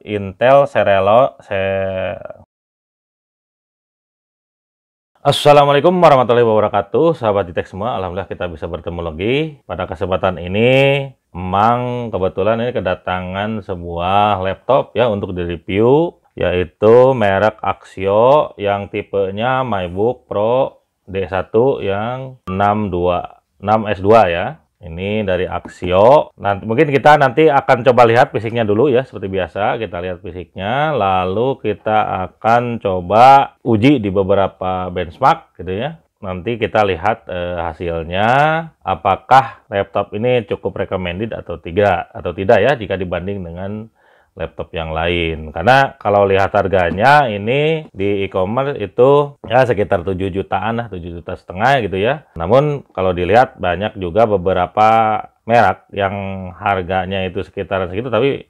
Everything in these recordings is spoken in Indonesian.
Intel Assalamualaikum warahmatullahi wabarakatuh, sahabat Ditek semua. Alhamdulillah kita bisa bertemu lagi. Pada kesempatan ini, memang kebetulan ini kedatangan sebuah laptop ya untuk direview, yaitu merek Axio yang tipenya MacBook Pro D1 yang 6S2 ya. Ini dari Axio. Nanti mungkin kita akan coba lihat fisiknya dulu ya, seperti biasa kita lihat fisiknya, lalu kita akan coba uji di beberapa benchmark gitu ya. Nanti kita lihat hasilnya, apakah laptop ini cukup recommended atau tidak ya jika dibanding dengan laptop yang lain. Karena kalau lihat harganya ini di e-commerce itu ya sekitar 7 jutaan lah, 7,5 juta gitu ya. Namun kalau dilihat banyak juga beberapa merek yang harganya itu sekitar segitu, tapi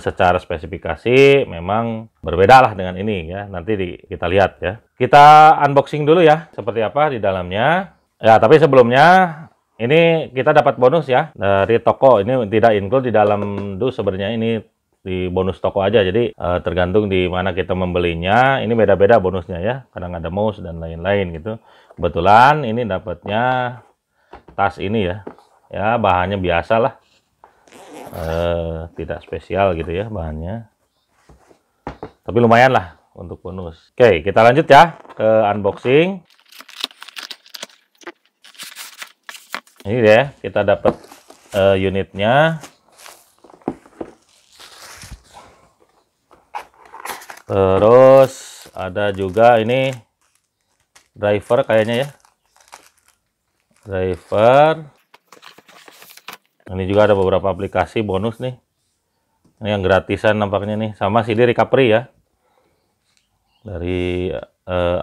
secara spesifikasi memang berbeda lah dengan ini ya. Nanti kita lihat ya. Kita unboxing dulu ya seperti apa di dalamnya. Ya, tapi sebelumnya ini kita dapat bonus ya dari toko. Ini tidak include di dalam dus sebenarnya, ini di bonus toko aja. Jadi tergantung di mana kita membelinya. Ini beda-beda bonusnya ya. Kadang ada mouse dan lain-lain gitu. Kebetulan ini dapatnya tas ini ya. Ya bahannya biasa lah. Tidak spesial gitu ya bahannya. Tapi lumayan lah untuk bonus. Oke, kita lanjut ya ke unboxing. Ini deh, kita dapat unitnya. Terus ada juga ini driver kayaknya ya. Driver. Ini juga ada beberapa aplikasi bonus nih. Ini yang gratisan nampaknya nih. Sama CD recovery ya. Dari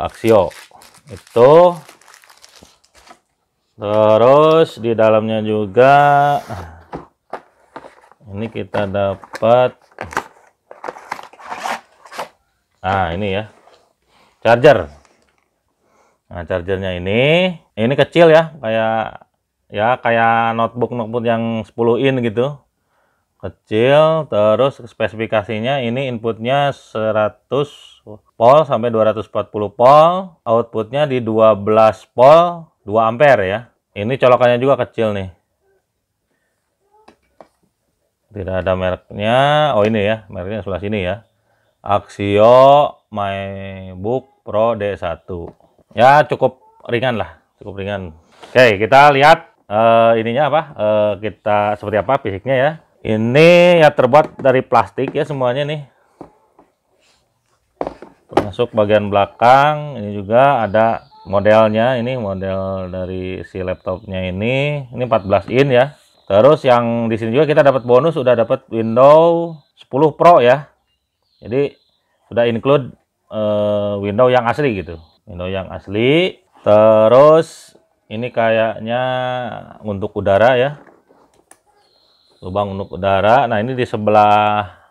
Axio. Itu. Terus di dalamnya juga ini kita dapat, nah ini ya charger. Nah chargernya ini kecil ya, kayak notebook yang 10 in gitu, kecil. Terus spesifikasinya ini inputnya 100 volt sampai 240 volt, outputnya di 12 volt 2 ampere ya. Ini colokannya juga kecil nih. Tidak ada mereknya. Oh ini ya, mereknya sebelah sini ya. Axio MacBook Pro D1. Ya cukup ringan lah, cukup ringan. Oke, kita lihat ininya apa? Kita seperti apa fisiknya ya. Ini ya terbuat dari plastik ya semuanya nih. Termasuk bagian belakang, ini juga ada modelnya. Ini model dari si laptopnya ini 14 in ya. Terus yang di sini juga kita dapat bonus, sudah dapat Windows 10 Pro ya. Jadi sudah include Windows yang asli gitu. Windows yang asli. Terus ini kayaknya untuk udara ya. Lubang untuk udara. Nah, ini di sebelah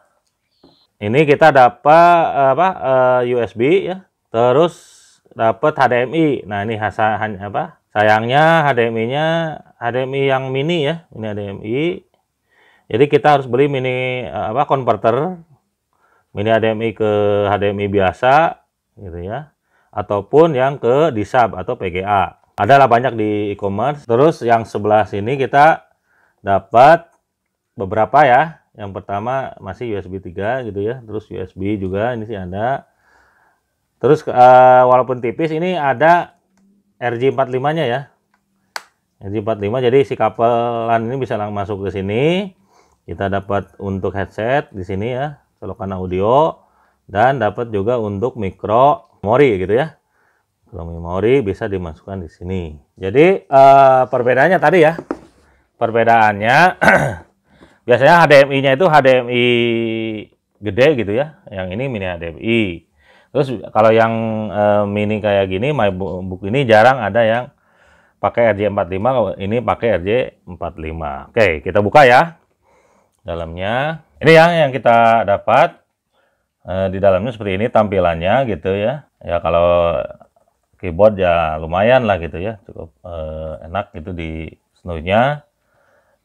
ini kita dapat USB ya. Terus dapat HDMI. Nah, ini sayangnya HDMI yang mini ya. Ini HDMI. Jadi kita harus beli mini converter mini HDMI ke HDMI biasa gitu ya. Ataupun yang ke DISAB atau PGA. Adalah banyak di e-commerce. Terus yang sebelah sini kita dapat beberapa ya. Yang pertama masih USB 3 gitu ya. Terus USB juga ini sih ada. Terus walaupun tipis, ini ada RJ45-nya ya. RJ45, jadi si kapelan ini bisa langsung masuk ke sini. Kita dapat untuk headset di sini ya, colokan audio, dan dapat juga untuk micro memori gitu ya. Micro memori bisa dimasukkan di sini. Jadi perbedaannya tadi ya. Perbedaannya biasanya HDMI-nya itu HDMI gede gitu ya. Yang ini mini HDMI. Terus kalau yang mini kayak gini, MacBook ini jarang ada yang pakai RJ45, ini pakai RJ45. Oke, kita buka ya dalamnya. Ini yang kita dapat di dalamnya seperti ini tampilannya gitu ya. Ya kalau keyboard ya lumayan lah gitu ya, cukup enak gitu di senuhnya.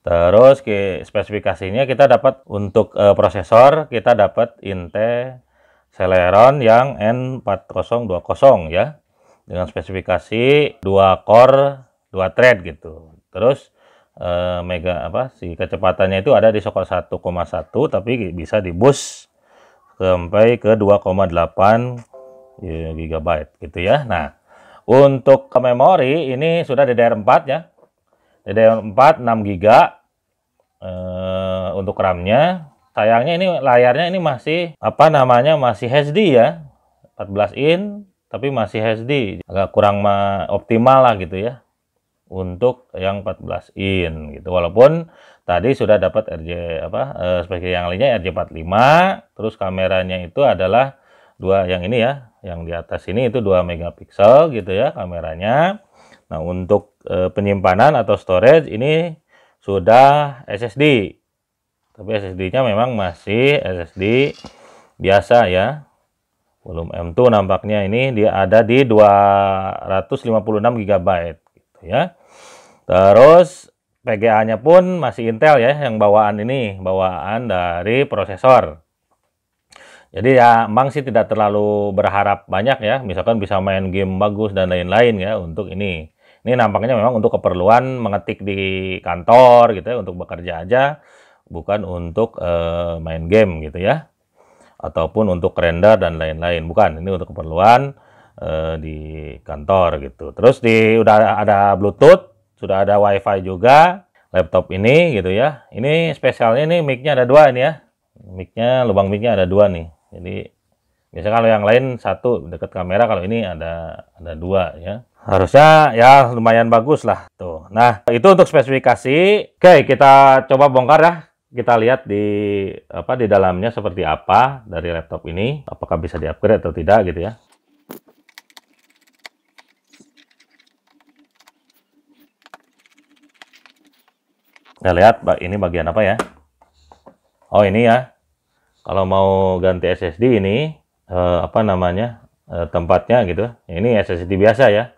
Terus spesifikasinya kita dapat untuk prosesor, kita dapat Intel Celeron yang N4020 ya, dengan spesifikasi 2 core 2 thread gitu. Terus si kecepatannya itu ada di soket 1,1 tapi bisa di boost sampai ke 2,8 GB gitu ya. Nah, untuk ke memori ini sudah DDR4 ya. DDR4 6 GB untuk RAM-nya. Sayangnya ini layarnya ini masih masih HD ya. 14 in tapi masih HD. Agak kurang optimal lah gitu ya. Untuk yang 14 in gitu. Walaupun tadi sudah dapat spek yang lainnya RJ45, terus kameranya itu adalah yang ini ya, yang di atas ini itu 2 megapiksel gitu ya kameranya. Nah, untuk penyimpanan atau storage ini sudah SSD. Tapi SSD-nya memang masih SSD biasa ya. Volume M2 nampaknya ini dia ada di 256 GB gitu ya. Terus PGA-nya pun masih Intel ya, yang bawaan dari prosesor. Jadi ya emang sih tidak terlalu berharap banyak ya, misalkan bisa main game bagus dan lain-lain ya untuk ini. Ini nampaknya memang untuk keperluan mengetik di kantor gitu ya, untuk bekerja aja, bukan untuk main game gitu ya, ataupun untuk render dan lain-lain. Bukan, ini untuk keperluan di kantor gitu. Terus udah ada Bluetooth, sudah ada WiFi juga laptop ini gitu ya. Ini spesialnya ini mic-nya ada 2 ini ya. Lubang mic-nya ada 2 nih. Jadi biasanya kalau yang lain satu dekat kamera, kalau ini ada 2 ya. Harusnya ya lumayan bagus lah tuh. Nah, itu untuk spesifikasi. Oke, kita coba bongkar ya. Kita lihat di dalamnya seperti apa dari laptop ini. Apakah bisa di-upgrade atau tidak gitu ya. Kita lihat ini bagian apa ya. Oh, ini ya. Kalau mau ganti SSD ini tempatnya gitu. Ini SSD biasa ya.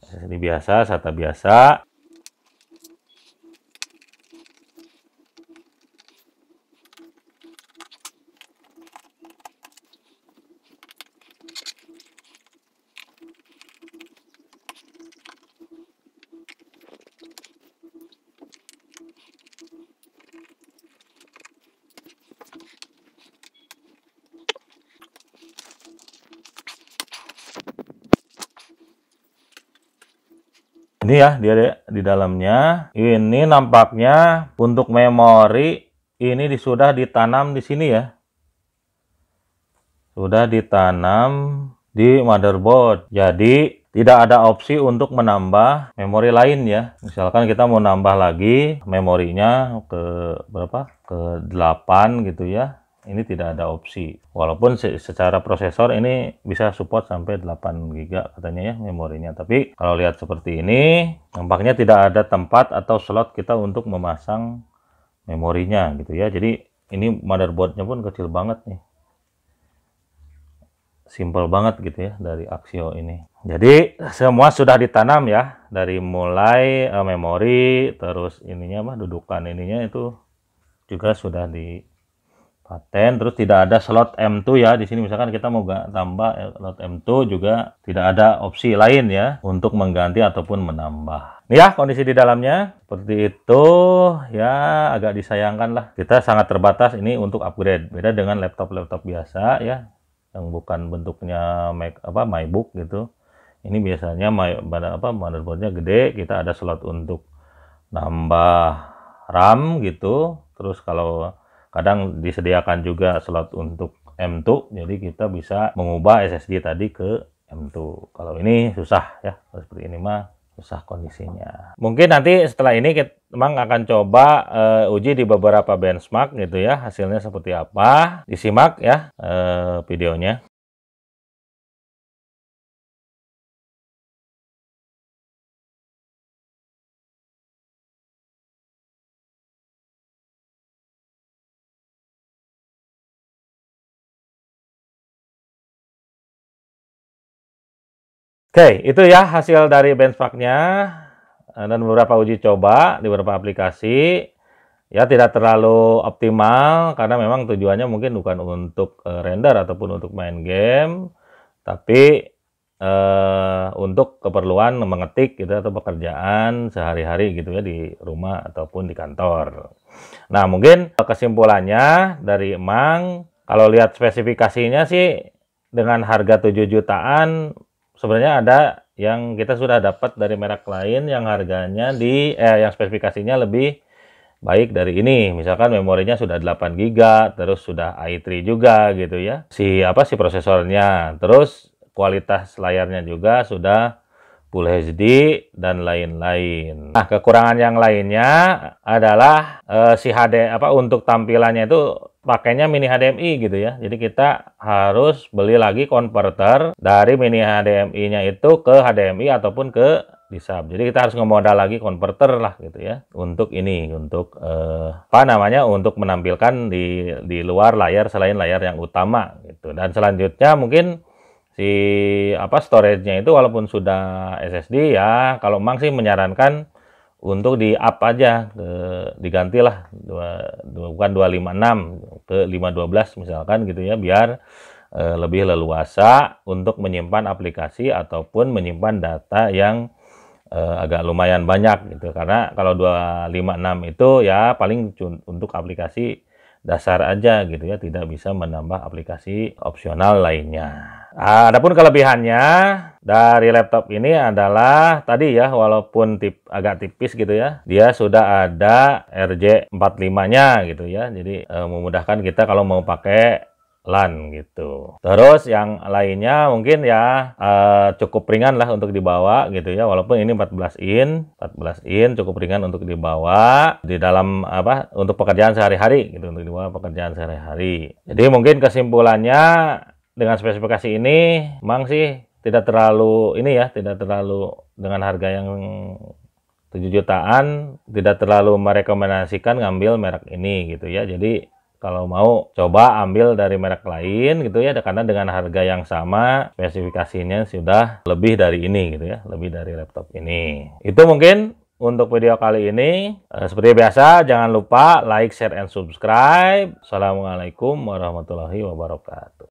SSD biasa, SATA biasa. Ini ya dia di dalamnya. Ini nampaknya untuk memori ini sudah ditanam di sini ya. Sudah ditanam di motherboard. Jadi tidak ada opsi untuk menambah memori lain ya. Misalkan kita mau nambah lagi memorinya ke berapa? Ke 8 gitu ya. Ini tidak ada opsi. Walaupun secara prosesor ini bisa support sampai 8 GB katanya ya memorinya. Tapi kalau lihat seperti ini, nampaknya tidak ada tempat atau slot kita untuk memasang memorinya gitu ya. Jadi ini motherboardnya pun kecil banget nih. Simple banget gitu ya dari Axio ini. Jadi semua sudah ditanam ya, dari mulai memori, terus ininya dudukan ininya itu juga sudah di paten. Terus tidak ada slot M2 ya di sini. Misalkan kita mau tambah slot M2 juga tidak ada opsi lain ya untuk mengganti ataupun menambah. Ini ya kondisi di dalamnya seperti itu ya, agak disayangkan lah. Kita sangat terbatas ini untuk upgrade. Beda dengan laptop-laptop biasa ya, yang bukan bentuknya MacBook gitu. Ini biasanya motherboardnya gede, kita ada slot untuk nambah RAM gitu. Terus kalau kadang disediakan juga slot untuk M2, jadi kita bisa mengubah SSD tadi ke M2. Kalau ini susah ya, seperti ini mah susah kondisinya. Mungkin nanti setelah ini kita memang akan coba uji di beberapa benchmark gitu ya, hasilnya seperti apa. Disimak ya videonya. Oke, itu ya hasil dari benchmarknya. dan beberapa uji coba di beberapa aplikasi. Ya tidak terlalu optimal karena memang tujuannya mungkin bukan untuk render ataupun untuk main game, tapi untuk keperluan mengetik gitu atau pekerjaan sehari-hari gitu ya di rumah ataupun di kantor. Nah, mungkin kesimpulannya dari Emang, kalau lihat spesifikasinya sih dengan harga 7 jutaan sebenarnya ada yang kita sudah dapat dari merek lain yang harganya yang spesifikasinya lebih baik dari ini. Misalkan memorinya sudah 8 GB, terus sudah i3 juga gitu ya. Si prosesornya, terus kualitas layarnya juga sudah Full HD dan lain-lain. Nah, kekurangan yang lainnya adalah si untuk tampilannya itu pakainya mini HDMI gitu ya. Jadi kita harus beli lagi konverter dari mini HDMI-nya itu ke HDMI ataupun ke di-sub. Jadi kita harus ngemodal lagi konverter lah gitu ya. Untuk ini, untuk untuk menampilkan di luar layar selain layar yang utama gitu. Dan selanjutnya mungkin storage-nya itu walaupun sudah SSD ya, kalau Mang sih menyarankan untuk di-up aja, digantilah bukan 256 ke 512 misalkan gitu ya, biar lebih leluasa untuk menyimpan aplikasi ataupun menyimpan data yang agak lumayan banyak gitu. Karena kalau 256 itu ya paling untuk aplikasi dasar aja gitu ya, tidak bisa menambah aplikasi opsional lainnya. Adapun kelebihannya dari laptop ini adalah tadi ya, walaupun agak tipis gitu ya, dia sudah ada RJ45-nya gitu ya. Jadi memudahkan kita kalau mau pakai LAN gitu. Terus yang lainnya mungkin ya cukup ringan lah untuk dibawa gitu ya, walaupun ini 14 in cukup ringan untuk dibawa di dalam untuk pekerjaan sehari-hari gitu, untuk dibawa pekerjaan sehari-hari. Jadi mungkin kesimpulannya dengan spesifikasi ini Mang sih tidak terlalu dengan harga yang 7 jutaan tidak terlalu merekomendasikan ngambil merek ini gitu ya. Jadi kalau mau coba ambil dari merek lain gitu ya, karena dengan harga yang sama spesifikasinya sudah lebih dari ini gitu ya, lebih dari laptop ini. Itu mungkin untuk video kali ini. Seperti biasa jangan lupa like, share, and subscribe. Assalamualaikum warahmatullahi wabarakatuh.